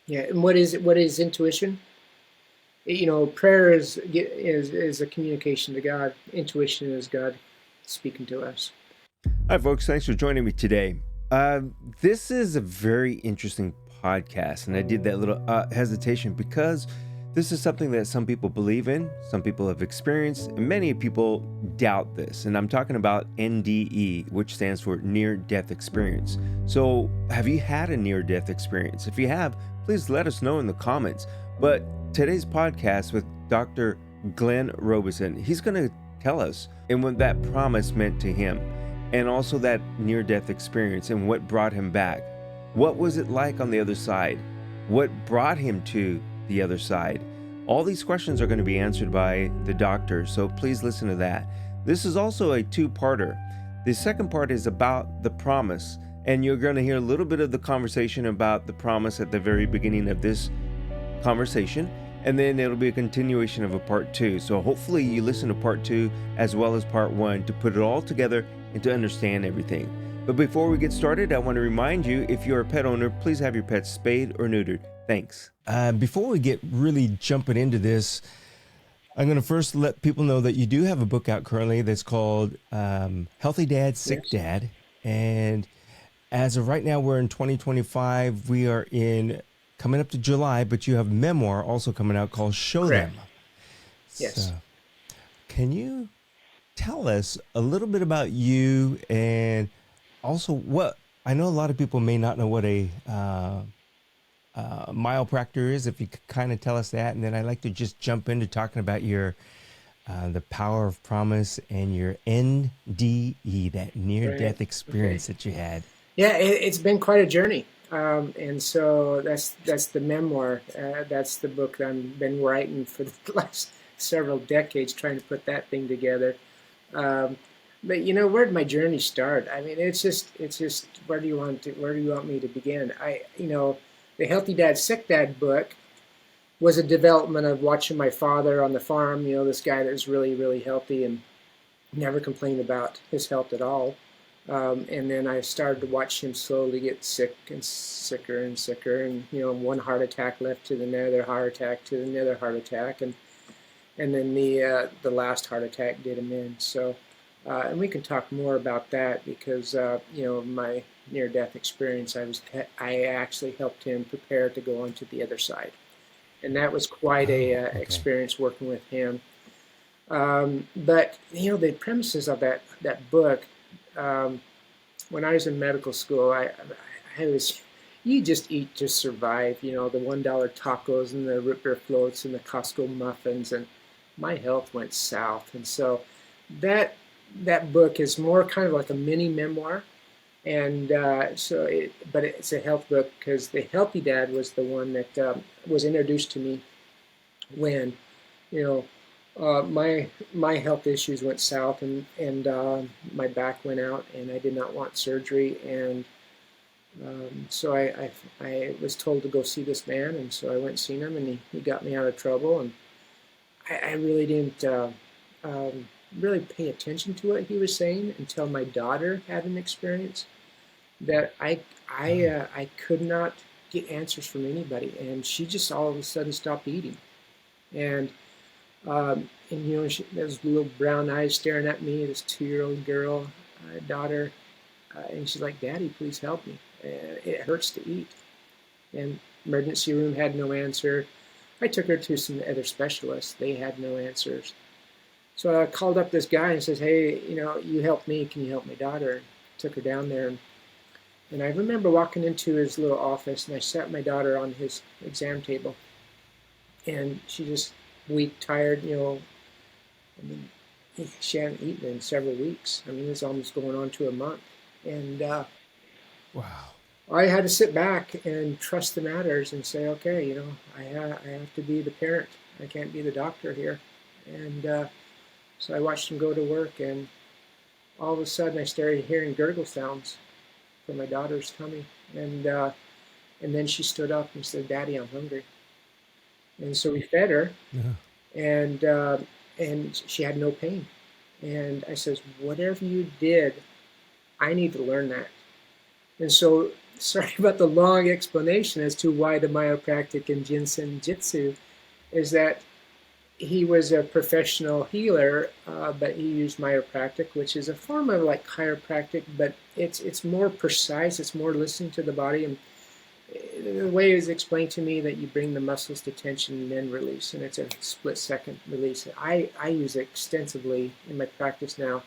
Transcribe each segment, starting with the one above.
Yeah, and what is intuition? Prayer is a communication to God. Intuition is God speaking to us. Hi, folks. Thanks for joining me today. Uh, this is a very interesting podcast, and I did that little hesitation because this is something that some people believe in, some people have experienced, and many people doubt this. And I'm talking about NDE, which stands for near death experience. So, have you had a near death experience? If you have, please let us know in the comments. But today's podcast with Dr. Glen Robison, he's going to tell us and what that promise meant to him and also that near death experience and what brought him back. What was it like on the other side? What brought him to the other side? All these questions are going to be answered by the doctor, so please listen to that. This is also a two-parter. The second part is about the promise, and you're going to hear a little bit of the conversation about the promise at the very beginning of this conversation, and then it'll be a continuation of a part two. So hopefully you listen to part two as well as part one to put it all together and to understand everything. But before we get started, I want to remind you, if you're a pet owner, please have your pets spayed or neutered. Thanks. Before we get really jumping into this, I'm going to first let people know that you do have a book out currently that's called Healthy Dad, Sick Yes, Dad. And as of right now, we're in 2025. We are in coming up to July, but you have memoir also coming out called Show Them. correct. So, Yes. can you tell us a little bit about you and also what I know a lot of people may not know what a myopractor is. If you could kind of tell us that, and then I'd like to just jump into talking about your the power of promise and your NDE, that near Right. death Okay. experience that you had. Yeah, it's been quite a journey, and so that's the memoir. That's the book that I've been writing for the last several decades, trying to put that thing together. Um, but where did my journey start? I mean, it's just where do you want me to begin? The Healthy Dad, Sick Dad book was a development of watching my father on the farm. This guy that was really, really healthy and never complained about his health at all. And then I started to watch him slowly get sick and sicker and sicker, and one heart attack led to another heart attack to another heart attack, and then the last heart attack did him in. So, and we can talk more about that because my near death experience, I actually helped him prepare to go on to the other side, and that was quite a Oh, okay. experience working with him. But the premises of that book, um, when I was in medical school, I was you just eat to survive. The $1 tacos and the root beer floats and the Costco muffins, and my health went south. And so that that book is more kind of like a mini memoir, and but it's a health book because the Healthy Dad was the one that was introduced to me when you know my health issues went south, and my back went out, and I did not want surgery, and so I was told to go see this man, and so I went and seen him, and he got me out of trouble, and I really didn't um, really pay attention to what he was saying until my daughter had an experience that Oh, I could not get answers from anybody, and she just all of a sudden stopped eating, and those little brown eyes staring at me, this 2-year-old girl, daughter, and she's like, "Daddy, please help me. It hurts to eat." And emergency room had no answer. I took her to some other specialists. They had no answers. So I called up this guy and says, "Hey, you help me. Can you help my daughter?" And took her down there, and I remember walking into his little office, and I sat my daughter on his exam table, and she just weak, tired. I mean, she hadn't eaten in several weeks. I mean, it's almost going on to a month, and wow. I had to sit back and trust the matters and say, okay, I have to be the parent. I can't be the doctor here. And so I watched him go to work, and all of a sudden I started hearing gurgle sounds from my daughter's tummy, and then she stood up and said, "Daddy, I'm hungry." And so we fed her, Yeah. and uh, and she had no pain. And I says, "Whatever you did, I need to learn that." And so sorry about the long explanation as to why the chiropractic and Jinsen Jitsu is that he was a professional healer, but he used chiropractic, which is a form of like chiropractic, but it's more precise. It's more listening to the body, and the way it was explained to me that you bring the muscles to tension and then release, and it's a split-second release. I use it extensively in my practice now.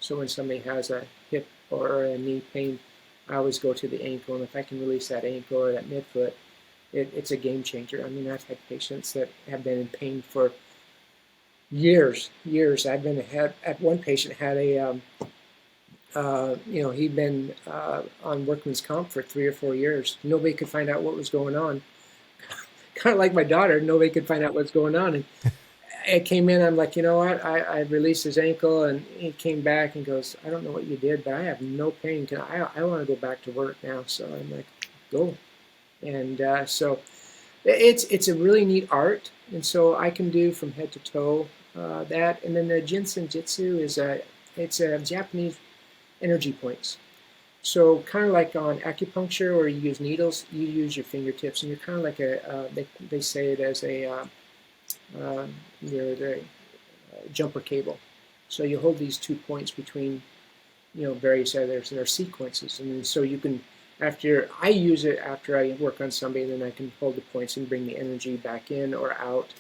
So when somebody has a hip or a knee pain, I always go to the ankle, and if I can release that ankle or that midfoot, it's a game changer. I mean, I've had patients that have been in pain for years. I've been at one patient had a he'd been on workman's comp for 3 or 4 years. Nobody could find out what was going on. Kind of like my daughter, nobody could find out what's going on. And it came in, I'm like, you know what? I released his ankle, and he came back and goes, I don't know what you did, but I have no pain. I want to go back to work now. So I'm like, go. And so it's a really neat art. And so I can do from head to toe that. And then the Jinsen Jitsu it's a Japanese energy points. So kind of like on acupuncture, where you use needles, you use your fingertips, and you're kind of like they say it as you're the jumper cable. So you hold these 2 points between, various others, and there are sequences, and so you can, I use it after I work on somebody, and then I can hold the points and bring the energy back in or out,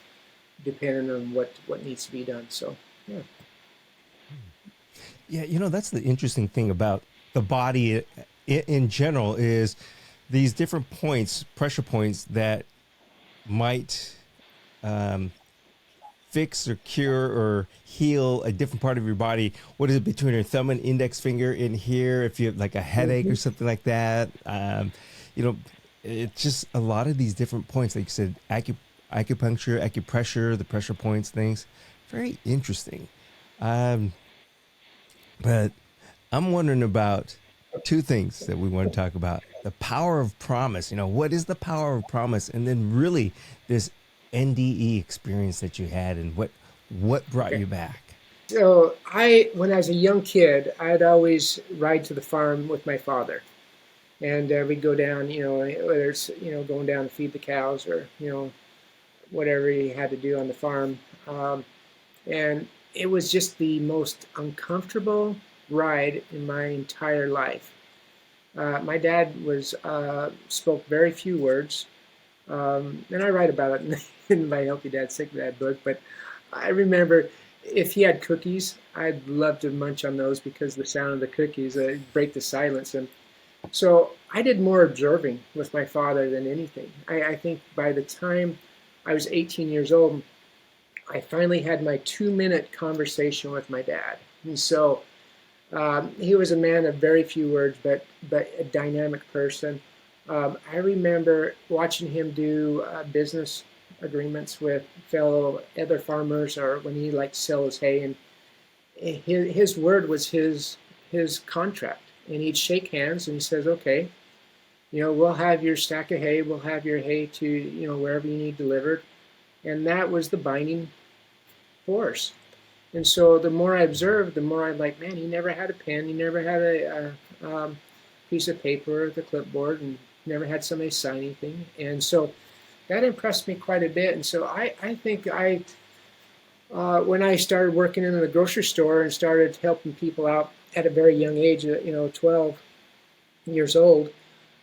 depending on what needs to be done. So yeah. Yeah, that's the interesting thing about the body in general is these different points, pressure points that might fix or cure or heal a different part of your body. What is it between your thumb and index finger in here? If you have like a headache or something like that, it's just a lot of these different points. Like you said, acupuncture, acupressure, the pressure points, things. Very interesting. But I'm wondering about two things that we want to talk about. The power of promise. What is the power of promise? And then really this NDE experience that you had, and what brought you back? So when I was a young kid, I'd always ride to the farm with my father. And we'd go down, whether it's, going down to feed the cows or, whatever he had to do on the farm. And it was just the most uncomfortable ride in my entire life. My dad spoke very few words, and I write about it in my Healthy Dad, Sick Dad book. But I remember if he had cookies, I'd love to munch on those because the sound of the cookies break the silence. And so I did more observing with my father than anything. I think by the time I was 18 years old, I finally had my 2-minute conversation with my dad. And so he was a man of very few words, but a dynamic person. I remember watching him do business agreements with fellow other farmers, or when he liked to sell his hay, and his word was his contract. And he'd shake hands and he says, okay, we'll have your stack of hay, we'll have your hay to, wherever you need delivered. And that was the binding force. And so the more I observed, the more I'm like, man, he never had a pen, he never had a piece of paper or the clipboard, and never had somebody sign anything. And so that impressed me quite a bit. And so I think when I started working in the grocery store and started helping people out at a very young age, 12 years old,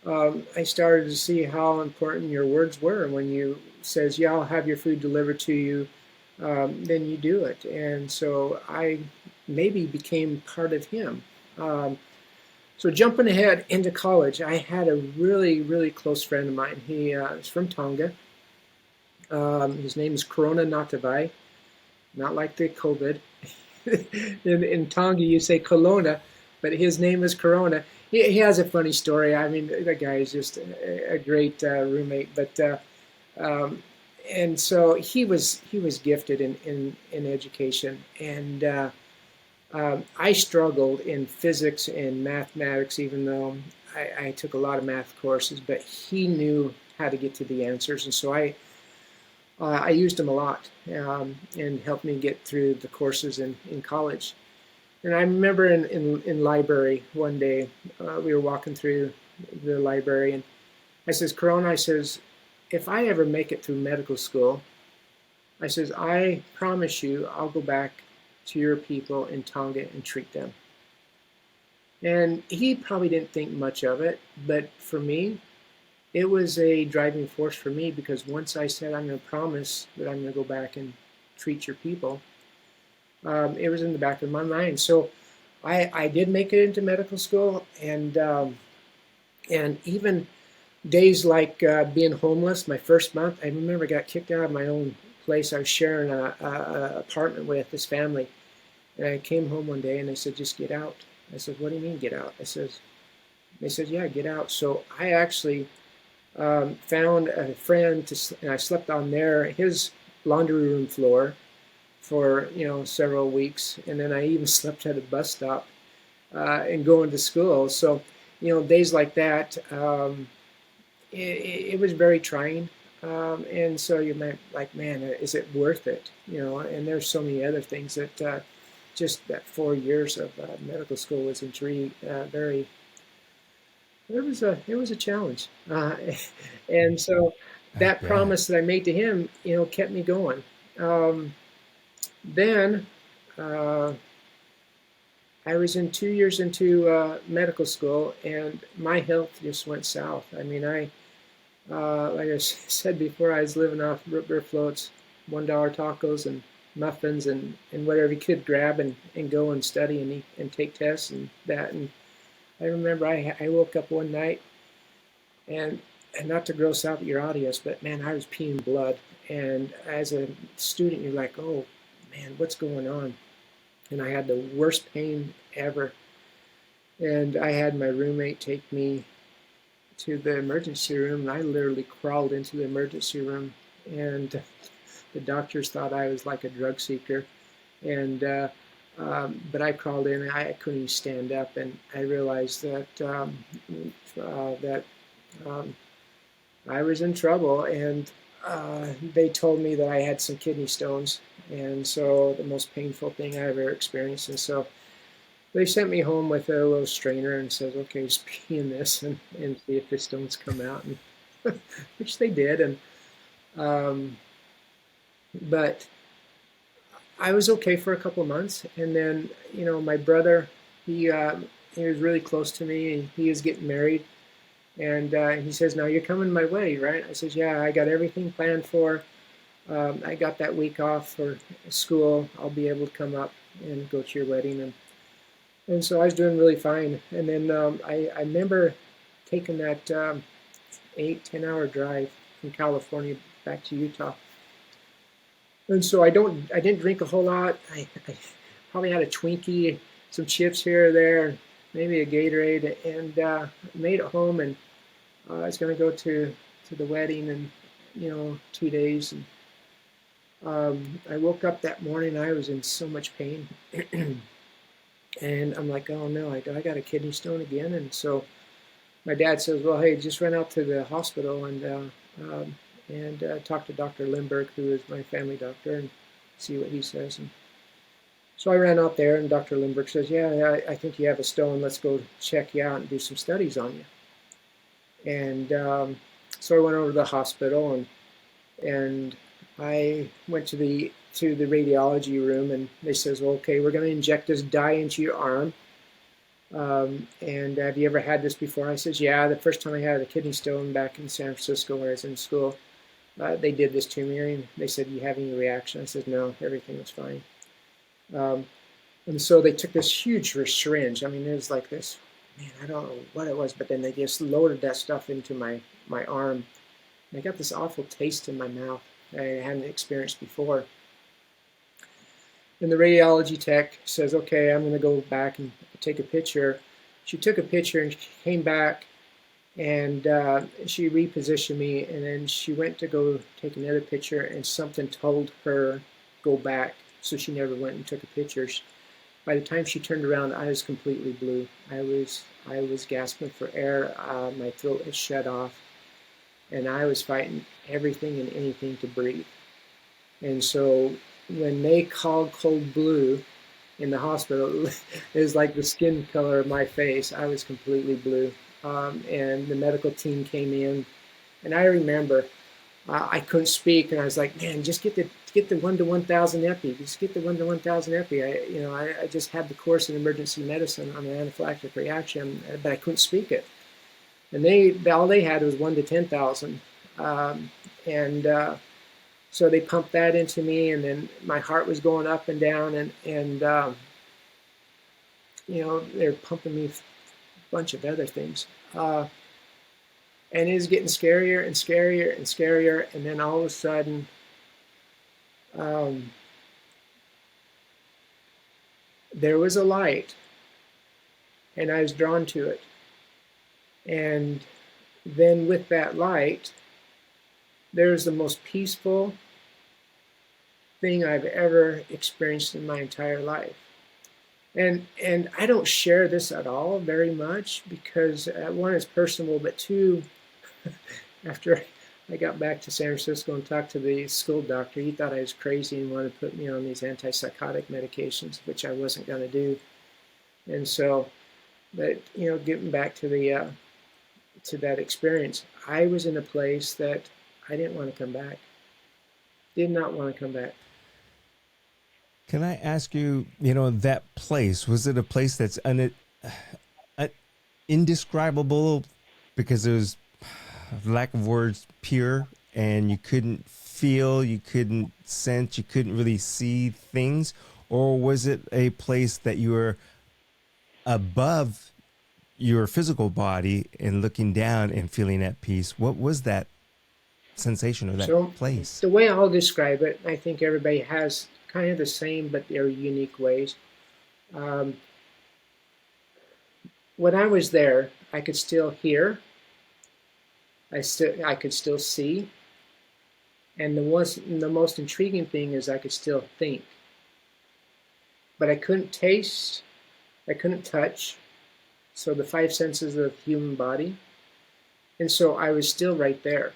I started to see how important your words were. When you says, yeah, I'll have your food delivered to you, then you do it. And so I maybe became part of him. So jumping ahead into college, I had a really, really close friend of mine. He is from Tonga. His name is Corona Natavai, not like the COVID. in Tonga, you say Kelowna, but his name is Corona. He has a funny story. I mean, the guy is just a great roommate. But and so he was gifted in education, and I struggled in physics and mathematics, even though I took a lot of math courses. But he knew how to get to the answers, and so I used him a lot, and helped me get through the courses in college. And I remember in library one day, we were walking through the library, and I says, Corona, I says, if I ever make it through medical school, I says, I promise you I'll go back to your people in Tonga and treat them. And he probably didn't think much of it, but for me, it was a driving force for me, because once I said I'm going to promise that I'm going to go back and treat your people, it was in the back of my mind. So I did make it into medical school, and even days like being homeless, my first month, I remember I got kicked out of my own place. I was sharing a apartment with this family, and I came home one day and they said, just get out. I said, what do you mean get out? They said, yeah, get out. So I actually found a friend and I slept on his laundry room floor for several weeks, and then I even slept at a bus stop and going to school. So days like that, it was very trying, and so you might like, man, is it worth it? And there's so many other things that just that 4 years of medical school was very. It was a challenge, and so I that bet. promise that I made to him, kept me going. Then I was in 2 years into medical school, and my health just went south. I mean, like I said before, I was living off root beer floats, $1 tacos, and muffins, and whatever you could grab and go and study and eat and take tests and that. And I remember I woke up one night, and not to gross out your audience, but man, I was peeing blood. And as a student, you're like, oh man, what's going on? And I had the worst pain ever. And I had my roommate take me to the emergency room, and I literally crawled into the emergency room, and the doctors thought I was like a drug seeker. And but I crawled in, and I couldn't even stand up, and I realized that I was in trouble, and they told me that I had some kidney stones, and so the most painful thing I ever experienced. And so they sent me home with a little strainer and says, okay, just pee in this and see if the stones come out, and which they did. And um, but I was okay for a couple of months, and then my brother, he was really close to me. He was getting married, and he says, "Now you're coming my way, right?" I says, "Yeah, I got everything planned for. I got that week off for school. I'll be able to come up and go to your wedding." And so I was doing really fine. And then I remember taking that 8-10 hour drive from California back to Utah. And so I didn't drink a whole lot. I probably had a Twinkie, some chips here or there, maybe a Gatorade, and made it home. And I was going to go to the wedding in 2 days. And I woke up that morning. I was in so much pain, and I'm like, oh no, I got a kidney stone again. And so my dad says, well, hey, just run out to the hospital and talk to Dr. Lindbergh, who is my family doctor, and see what he says. And so I ran out there, and Dr. Lindbergh says, yeah, I think you have a stone. Let's go check you out and do some studies on you. And so I went over to the hospital, and I went to the radiology room, and they says, well, okay, we're going to inject this dye into your arm. And have you ever had this before? I says, yeah, the first time I had a kidney stone back in San Francisco when I was in school, they did this to me, and they said, you have any reaction? I said, no, everything was fine. And so they took this huge syringe. I mean, it was like this, man, I don't know what it was, but then they just loaded that stuff into my arm. And I got this awful taste in my mouth I hadn't experienced before. And the radiology tech says, okay, I'm going to go back and take a picture. She took a picture and came back, and she repositioned me, and then she went to go take another picture, and something told her go back, so she never went and took a picture. By the time she turned around, I was completely blue. I was gasping for air. My throat had shut off, and I was fighting everything and anything to breathe. And so when they called cold blue in the hospital, it was like the skin color of my face. I was completely blue. and the medical team came in, and I remember I couldn't speak, and I was like, man, just get the 1 to 1,000 epi. Just get the 1 to 1,000 epi. I just had the course in emergency medicine on an anaphylactic reaction, but I couldn't speak it. And all they had was 1 to 10,000, and so they pumped that into me, and then my heart was going up and down, and they're pumping me a bunch of other things. And it was getting scarier and scarier and scarier. And then all of a sudden, there was a light, and I was drawn to it. And then with that light, there's the most peaceful thing I've ever experienced in my entire life. And I don't share this at all very much because one, it's personal, but two, after I got back to San Francisco and talked to the school doctor, he thought I was crazy and wanted to put me on these antipsychotic medications, which I wasn't going to do. And so, but getting back to the to that experience, I was in a place that I didn't want to come back. Did not want to come back. Can I ask you, that place, was it a place that's indescribable because it was, lack of words, pure, and you couldn't feel, you couldn't sense, you couldn't really see things? Or was it a place that you were above your physical body and looking down and feeling at peace? What was that sensation or that place? The way I'll describe it, I think everybody has kind of the same, but they're unique ways. When I was there, I could still hear. I could still see. And the most intriguing thing is I could still think. But I couldn't taste. I couldn't touch. So the five senses of the human body. And so I was still right there.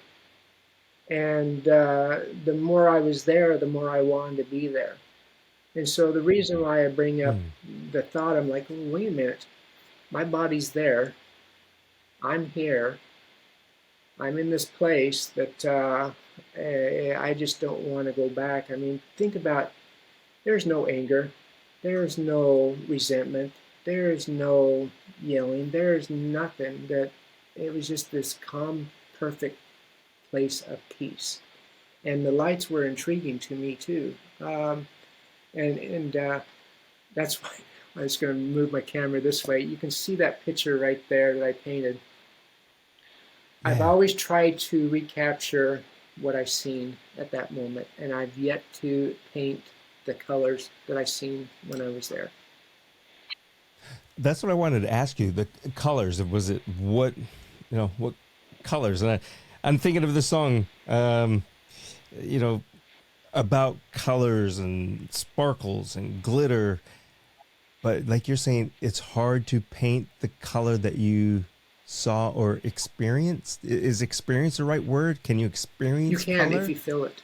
And the more I was there, the more I wanted to be there. And so the reason why I bring up the thought, I'm like, wait a minute, my body's there, I'm here, I'm in this place that I just don't want to go back. I mean, think about, there's no anger, there's no resentment, there's no yelling, there's nothing. That it was just this calm, perfect place of peace. And the lights were intriguing to me too. And that's why I was going to move my camera this way. You can see that picture right there that I painted. Yeah. I've always tried to recapture what I've seen at that moment, and I've yet to paint the colors that I seen when I was there. That's what I wanted to ask you. The colors. Was it what colors? And I'm thinking of the song, about colors and sparkles and glitter. But like you're saying, it's hard to paint the color that you saw or experienced. Is experience the right word? Can you experience You can color? If you feel it.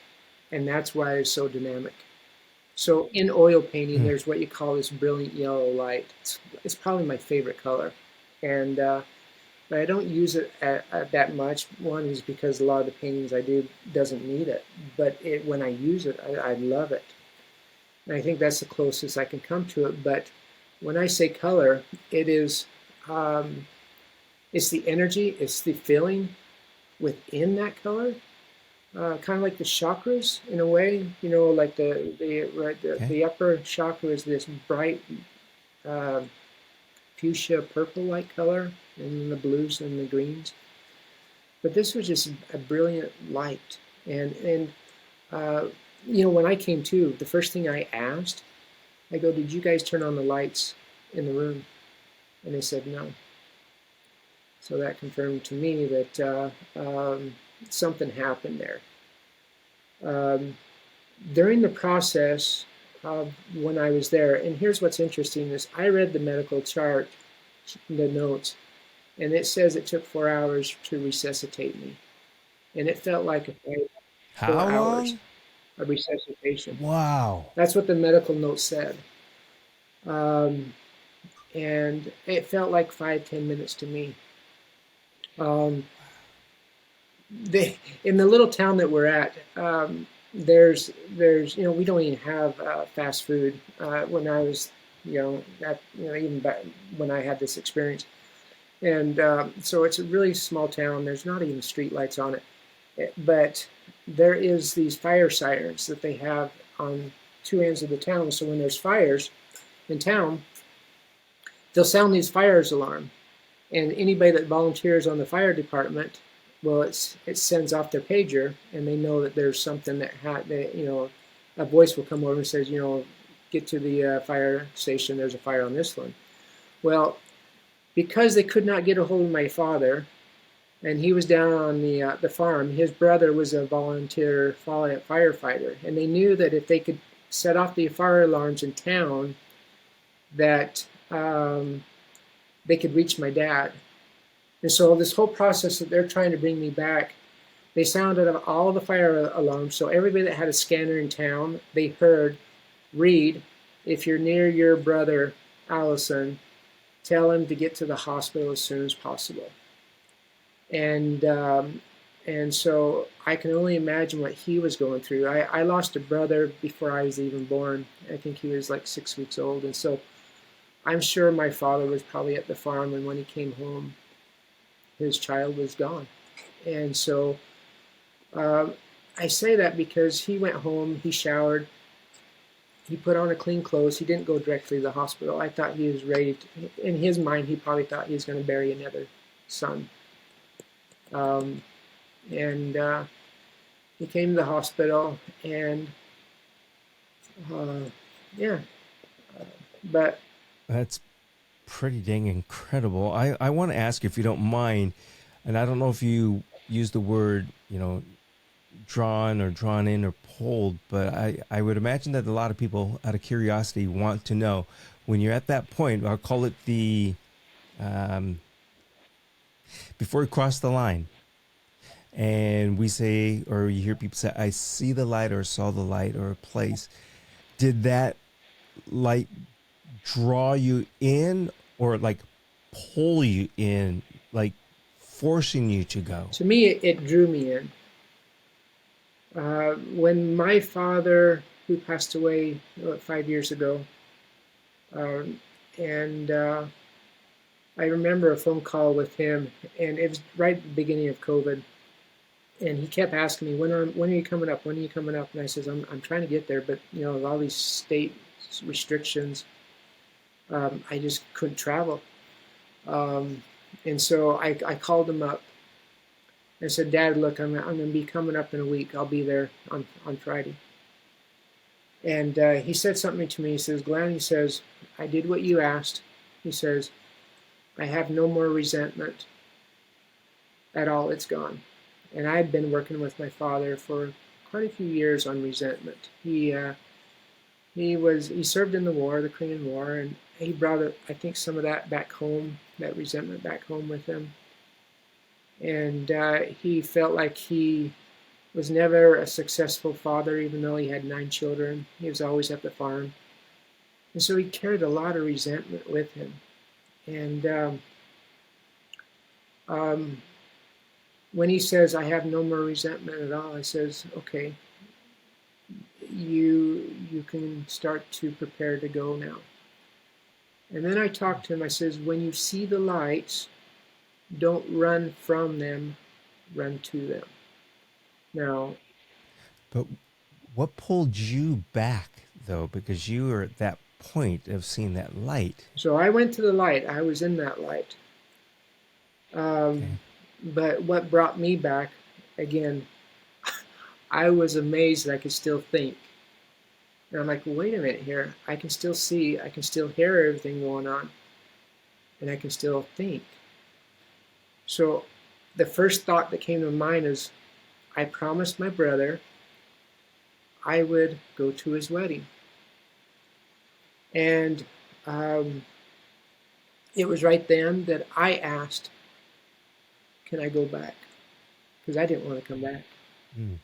And that's why it's so dynamic. So in oil painting, there's what you call this brilliant yellow light. It's probably my favorite color. And but I don't use it that much. One is because a lot of the paintings I do doesn't need it. But when I use it, I love it. And I think that's the closest I can come to it. But when I say color, it is, it's the energy, it's the feeling within that color. Kind of like the chakras in a way, like the upper chakra is this bright fuchsia purple-like color, and the blues and the greens. But this was just a brilliant light. And when I came to, the first thing I asked, I go, did you guys turn on the lights in the room? And they said no. So that confirmed to me that something happened there. During the process of when I was there, and here's what's interesting is I read the medical chart, the notes, and it says it took 4 hours to resuscitate me. And it felt like 4 hours of resuscitation. Wow. That's what the medical note said. And it felt like 5-10 minutes to me. Um, in the little town that we're at, there's we don't even have fast food. When I was even back when I had this experience, and so it's a really small town. There's not even street lights on it, but there is these fire sirens that they have on two ends of the town. So when there's fires in town, they'll sound these fires alarm, and anybody that volunteers on the fire department, well, it sends off their pager, and they know that there's something a voice will come over and says, get to the fire station. There's a fire on this one. Well, because they could not get a hold of my father, and he was down on the farm. His brother was a volunteer firefighter, and they knew that if they could set off the fire alarms in town, that they could reach my dad. And so this whole process that they're trying to bring me back, they sounded all the fire alarms. So everybody that had a scanner in town, they heard, Reed, if you're near your brother, Allison, tell him to get to the hospital as soon as possible. And so I can only imagine what he was going through. I lost a brother before I was even born. I think he was like 6 weeks old. And so I'm sure my father was probably at the farm, and when he came home, his child was gone. And so I say that because he went home, he showered, he put on a clean clothes. He didn't go directly to the hospital. I thought he was ready in his mind, he probably thought he was going to bury another son. And he came to the hospital, and yeah, but That's pretty dang incredible. I want to ask, if you don't mind, and I don't know if you use the word, drawn or drawn in or pulled, but I would imagine that a lot of people, out of curiosity, want to know, when you're at that point, I'll call it the, before you cross the line, and we say, or you hear people say, I see the light, or saw the light, or a place. Did that light draw you in, or like pull you in, like forcing you to go? to me, it drew me in. When my father, who passed away 5 years ago, and I remember a phone call with him, and it was right at the beginning of COVID, and he kept asking me, when are you coming up? When are you coming up? And I says, I'm trying to get there, but with all these state restrictions, I just couldn't travel. And so I called him up. I said, Dad, look, I'm going to be coming up in a week. I'll be there on Friday. And he said something to me. He says, Glenn, he says, I did what you asked. He says, I have no more resentment at all. It's gone. And I had been working with my father for quite a few years on resentment. He served in the war, the Korean War, and he brought, I think, some of that back home, that resentment back home with him. And he felt like he was never a successful father, even though he had 9 children. He was always at the farm. And so he carried a lot of resentment with him. And when he says, I have no more resentment at all, I says, okay, you can start to prepare to go now. And then I talked to him. I says, when you see the lights, don't run from them, run to them. Now, But what pulled you back, though? Because you were at that point of seeing that light. so I went to the light. I was in that light. Okay. But what brought me back, again, I was amazed that I could still think. And I'm like, wait a minute here. I can still see, I can still hear everything going on, and I can still think. So the first thought that came to mind is, I promised my brother I would go to his wedding. And it was right then that I asked, can I go back? Because I didn't want to come back. Mm.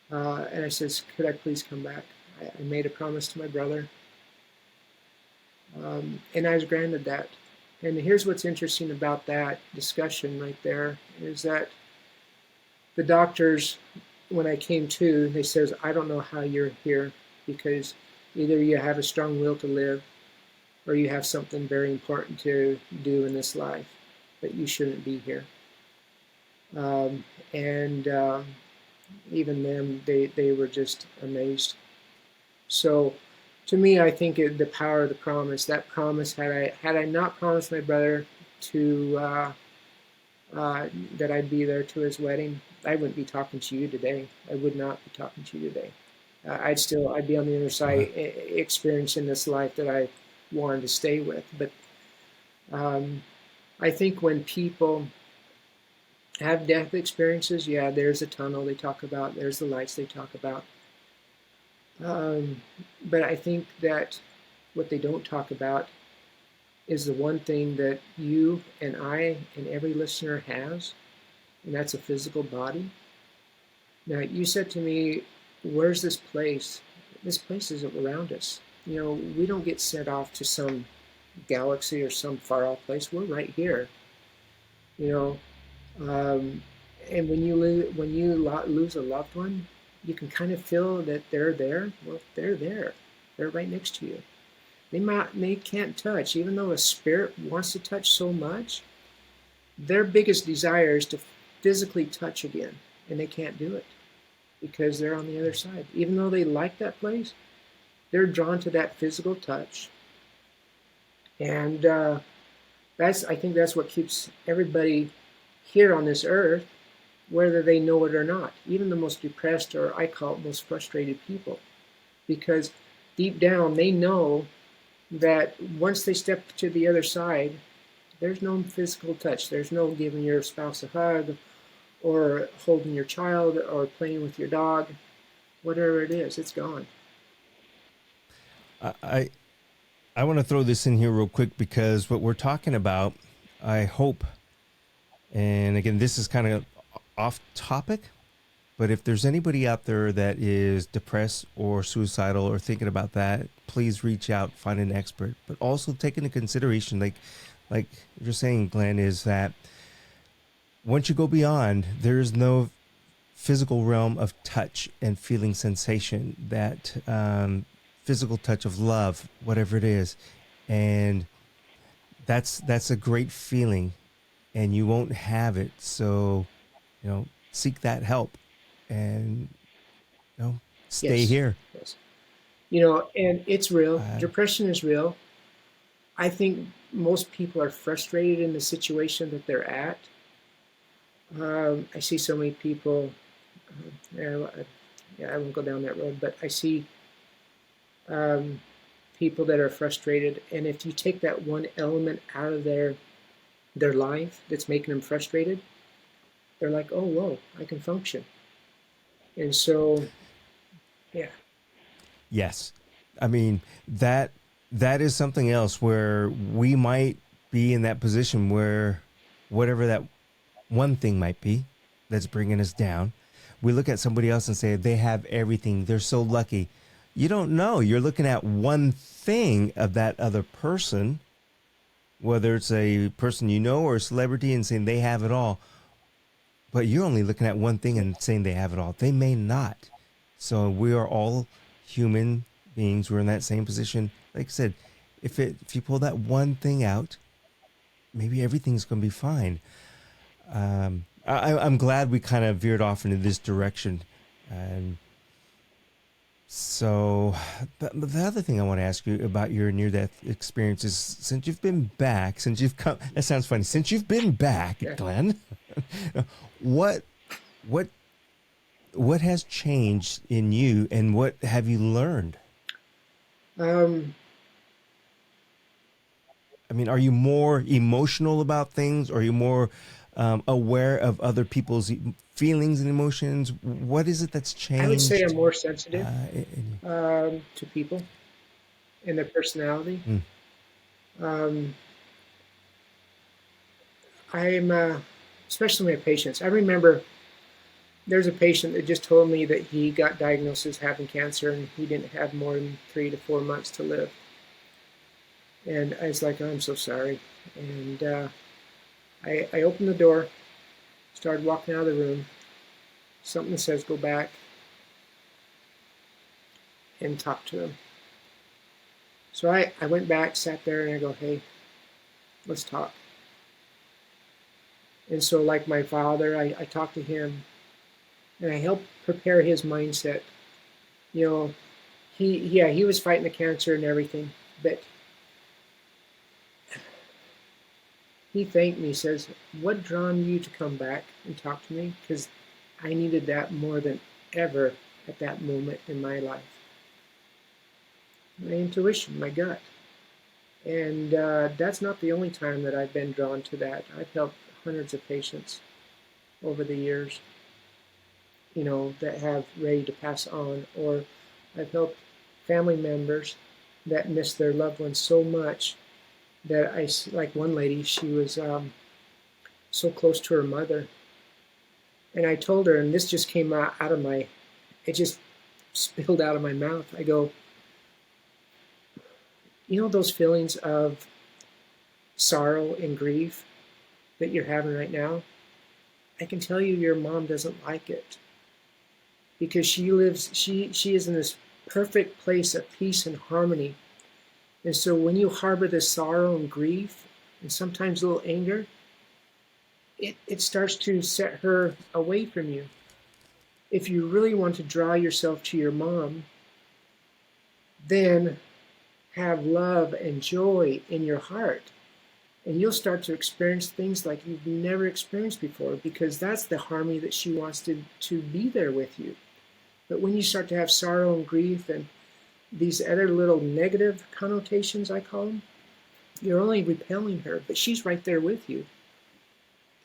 And I says, could I please come back? I made a promise to my brother. And I was granted that. And here's what's interesting about that discussion right there is that the doctors, when I came to, they says, I don't know how you're here because either you have a strong will to live or you have something very important to do in this life, but you shouldn't be here. And even them, they were just amazed. So to me, I think the power of the promise, that promise, had I not promised my brother to that I'd be there to his wedding, I wouldn't be talking to you today. I would not be talking to you today. I'd be on the other side, Wow. experiencing this life that I wanted to stay with. But I think when people have death experiences, yeah, there's a tunnel they talk about, there's the lights they talk about. But I think that what they don't talk about is the one thing that you and I and every listener has, and that's a physical body. Now, you said to me, where's this place? This place is around us. We don't get sent off to some galaxy or some far off place. We're right here. You know, and when you lose a loved one, you can kind of feel that they're there. Well, they're there. They're right next to you. They can't touch, even though a spirit wants to touch so much. Their biggest desire is to physically touch again, and they can't do it because they're on the other side. Even though they like that place, they're drawn to that physical touch, and I think that's what keeps everybody here on this earth, whether they know it or not. Even the most depressed, or I call it most frustrated people, because deep down they know that once they step to the other side, there's no physical touch. There's no giving your spouse a hug or holding your child or playing with your dog. Whatever it is, it's gone. I I want to throw this in here real quick because what we're talking about, I hope, and again, this is kind of off topic, but if there's anybody out there that is depressed or suicidal or thinking about that, please reach out, find an expert. But also take into consideration, like you're saying, Glenn, is that once you go beyond, there is no physical realm of touch and feeling sensation, that physical touch of love, whatever it is, and that's a great feeling, and you won't have it. So, seek that help, and stay Yes, here. yes. And it's real. Uh, Depression is real. I think most people are frustrated in the situation that they're at. I see so many people. Yeah, I won't go down that road, but I see people that are frustrated, and if you take that one element out of their life that's making them frustrated, they're like, oh, whoa, I can function. And so, yeah, yes, I mean that is something else where we might be in that position where whatever that one thing might be that's bringing us down, we look at somebody else and say they have everything, they're so lucky. You don't know, you're looking at one thing of that other person, whether it's a person or a celebrity, and saying they have it all, but you're only looking at one thing and saying they have it all. They may not. So we are all human beings. We're in that same position. Like I said, if you pull that one thing out, maybe everything's going to be fine. I'm glad we kind of veered off into this direction. And so the other thing I want to ask you about your near-death experiences, since you've been back, since you've come, that sounds funny, since you've been back, yeah. Glenn, what what what has changed in you, and what have you learned? Um, I mean, are you more emotional about things? Are you more aware of other people's feelings and emotions? What is it that's I would say I'm changed? more sensitive In to people and their personality. you? Um, I'm, especially my patients. I remember there's a patient that just told me that he got diagnosed as having cancer and he didn't have more than 3 to 4 months to live. And I was like, oh, I'm so sorry. And I opened the door, started walking out of the room. Something says, go back and talk to him. So I went back, sat there, and I go, hey, let's talk. And so, like my father, I talked to him and I helped prepare his mindset. You know, he was fighting the cancer and everything, but he thanked me. He says, what drawn you to come back and talk to me? Because I needed that more than ever at that moment in my life. My intuition, my gut. And that's not the only time that I've been drawn to that. I've helped hundreds of patients over the years, you know, that have ready to pass on, or I've helped family members that miss their loved ones so much that like one lady, she was so close to her mother. And I told her, and this just came out of my, it just spilled out of my mouth. I go, you know, those feelings of sorrow and grief that you're having right now? I can tell you your mom doesn't like it because she is in this perfect place of peace and harmony. And so when you harbor this sorrow and grief and sometimes a little anger, it starts to set her away from you. If you really want to draw yourself to your mom, then have love and joy in your heart. And you'll start to experience things like you've never experienced before, because that's the harmony that she wants to be there with you. But when you start to have sorrow and grief and these other little negative connotations, I call them, you're only repelling her, but she's right there with you.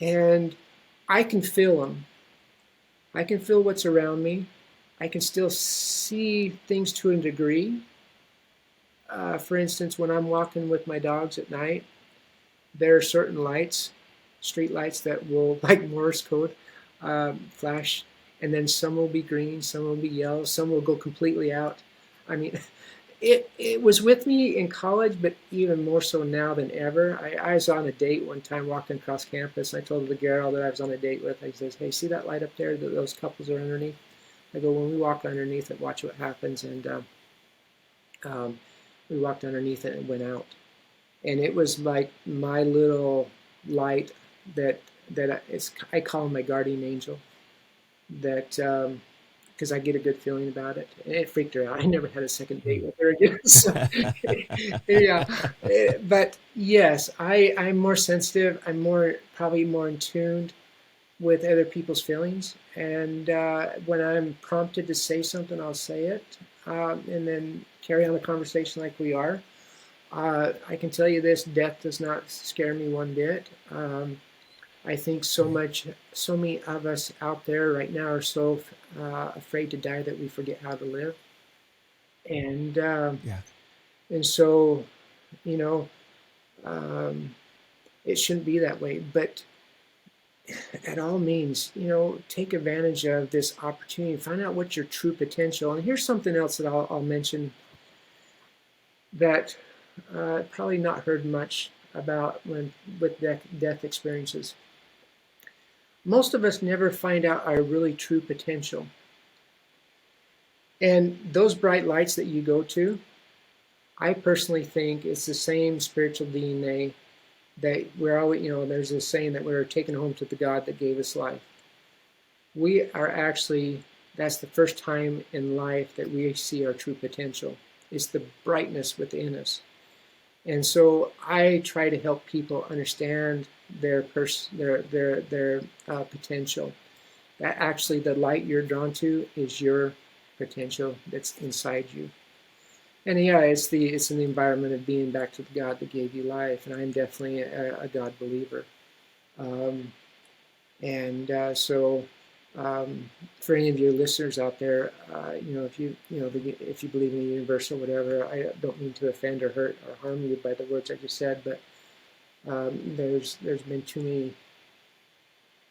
And I can feel them. I can feel what's around me. I can still see things to a degree. For instance, when I'm walking with my dogs at night, there are certain lights, street lights, that will, like Morse code, flash, and then some will be green, some will be yellow, some will go completely out. I mean, it was with me in college, but even more so now than ever. I was on a date one time walking across campus. I told the girl that I was on a date with, I says, hey, see that light up there that those couples are underneath? I go, when we walk underneath it, watch what happens. And we walked underneath it and went out. And it was like my little light that I call my guardian angel, that because I get a good feeling about it. And it freaked her out. I never had a second date with her again. So, yeah, but yes, I'm more sensitive. I'm probably more in tune with other people's feelings. And when I'm prompted to say something, I'll say it, and then carry on the conversation like we are. I can tell you this: death does not scare me one bit. I think so many of us out there right now are so afraid to die that we forget how to live, and Yeah. and so, you know, um, it shouldn't be that way. But at all means, you know, take advantage of this opportunity, find out what your true potential. And here's something else that I'll mention that probably not heard much about when with death experiences. Most of us never find out our really true potential. And those bright lights that you go to, I personally think it's the same spiritual DNA that we're always, you know, there's this saying that we're taken home to the God that gave us life. We are actually, that's the first time in life that we see our true potential. It's the brightness within us. And so I try to help people understand their potential. That actually the light you're drawn to is your potential that's inside you. And yeah, it's in the environment of being back to the God that gave you life. And I'm definitely a God believer. Um, and so for any of your listeners out there, you know, if you believe in the universe or whatever, I don't mean to offend or hurt or harm you by the words I just said, but there's been too many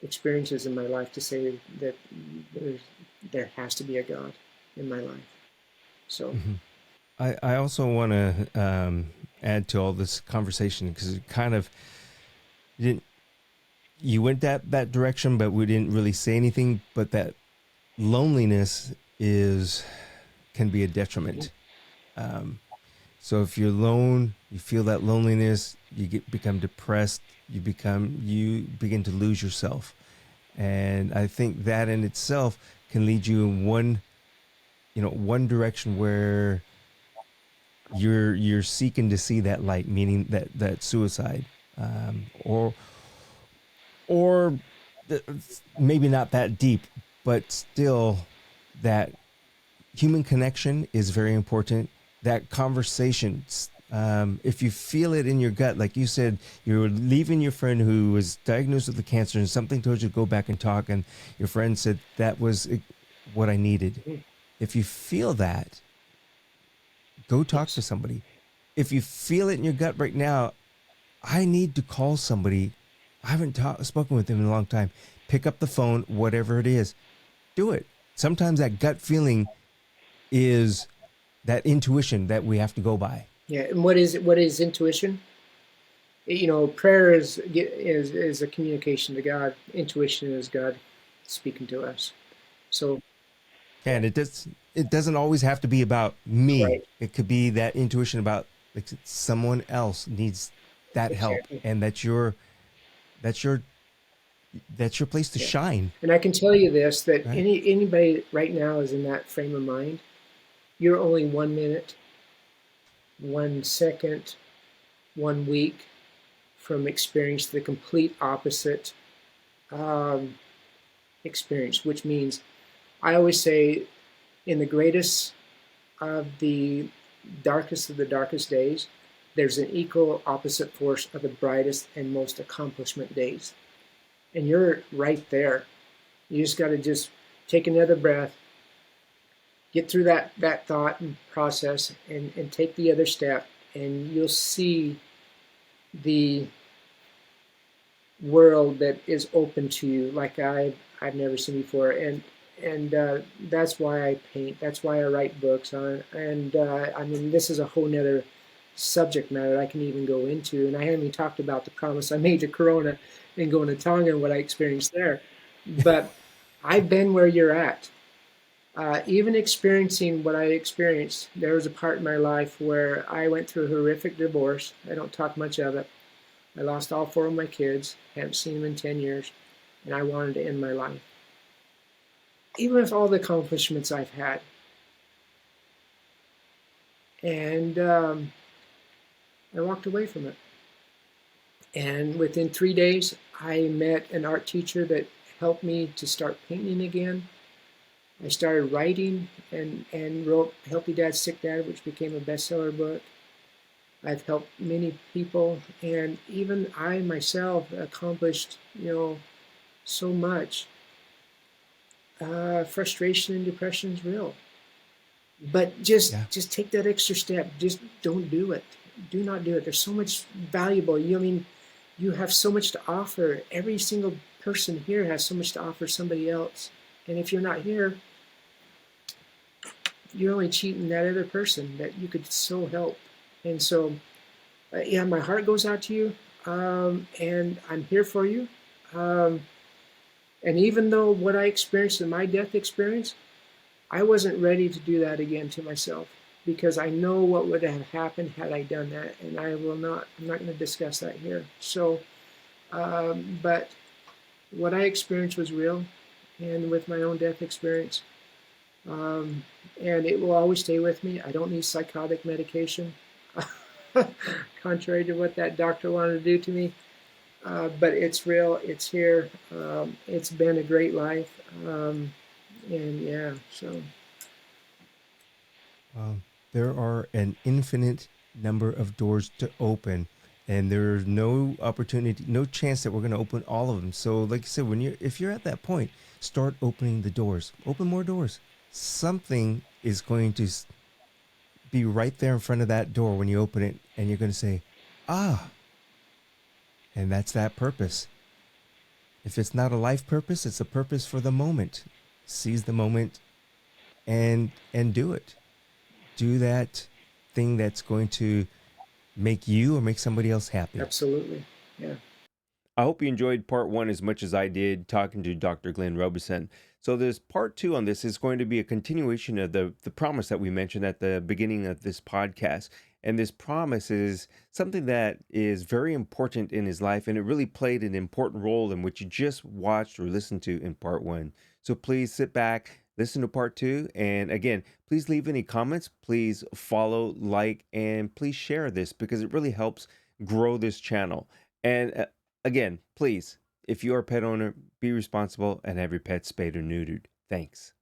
experiences in my life to say that there has to be a God in my life. So I also want to add to all this conversation because it kind of didn't. You went that direction, but we didn't really say anything. But that loneliness is can be a detriment. Um, so if you're alone, you feel that loneliness, become depressed, you begin to lose yourself, and I think that in itself can lead you in one direction where you're seeking to see that light, meaning that suicide, or or maybe not that deep, but still that human connection is very important. That conversation, if you feel it in your gut, like you said, you're leaving your friend who was diagnosed with the cancer and something told you to go back and talk, and your friend said that was what I needed. Mhm. If you feel that, go talk to Yes. somebody. If you feel it in your gut right now, I need to call somebody. I haven't spoken with them in a long time. Pick up the phone, whatever it is, do it. Sometimes that gut feeling is that intuition that we have to go by. Yeah. And what is intuition? Prayer is a communication to God. Intuition is God speaking to us. So, yeah, And it doesn't always have to be about me. right. It could be that intuition about like someone else needs that help, Exactly. and that's your that's your place to Yeah. shine, And I can tell you this, that right? anybody right now is in that frame of mind. You're only 1 minute, 1 second, 1 week from experiencing the complete opposite um, experience, which means I always say in the greatest of the darkest days, there's an equal opposite force of the brightest and most accomplishment days. And you're right there. You just got to just take another breath, get through that thought and process, and take the other step, and you'll see the world that is open to you like I've never seen before. And that's why I paint. That's why I write books on. And I mean, this is a whole nother subject matter I can even go into. And I haven't even talked about the promise I made to Corona and going to Tonga and what I experienced there. But I've been where you're at. Even experiencing what I experienced, there was a part in my life where I went through a horrific divorce. I don't talk much of it. I lost all four of my kids, haven't seen them in 10 years, and I wanted to end my life. Even with all the accomplishments I've had. And I walked away from it. And within 3 days, I met an art teacher that helped me to start painting again. I started writing and wrote Healthy Dad, Sick Dad, which became a bestseller book. I've helped many people, and even I myself accomplished, so much. Frustration and depression is real, but just Yeah. just take that extra step. Just don't do it. Do not do it. There's so much valuable. I mean, you have so much to offer. Every single person here has so much to offer somebody else, and if you're not here, you're only cheating that other person that you could so help. And so, yeah, my heart goes out to you, and I'm here for you. Um, and even though what I experienced in my death experience, I wasn't ready to do that again to myself because I know what would have happened had I done that, and I'm not going to discuss that here. So, but what I experienced was real, and with my own death experience, um, and it will always stay with me. I don't need psychotic medication, contrary to what that doctor wanted to do to me. But it's real. It's here. It's been a great life, and yeah. So Well, there are an infinite number of doors to open, and there's no opportunity, no chance that we're going to open all of them. So, like I said, if you're at that point, start opening the doors. Open more doors. Something is going to be right there in front of that door when you open it, and you're going to say, "Ah," and that's that purpose. If it's not a life purpose, it's a purpose for the moment. Seize the moment and do it. Do that thing that's going to make you or make somebody else happy. Absolutely. Yeah. I hope you enjoyed part one as much as I did talking to Dr. Glen Robison. So there's part two on this is going to be a continuation of the promise that we mentioned at the beginning of this podcast. And this promise is something that is very important in his life, and it really played an important role in what you just watched or listened to in part one. So please sit back, listen to part two, and again, please leave any comments, please follow, like, and please share this because it really helps grow this channel. And again, please, if you're a pet owner, be responsible and have your pet spayed or neutered. Thanks.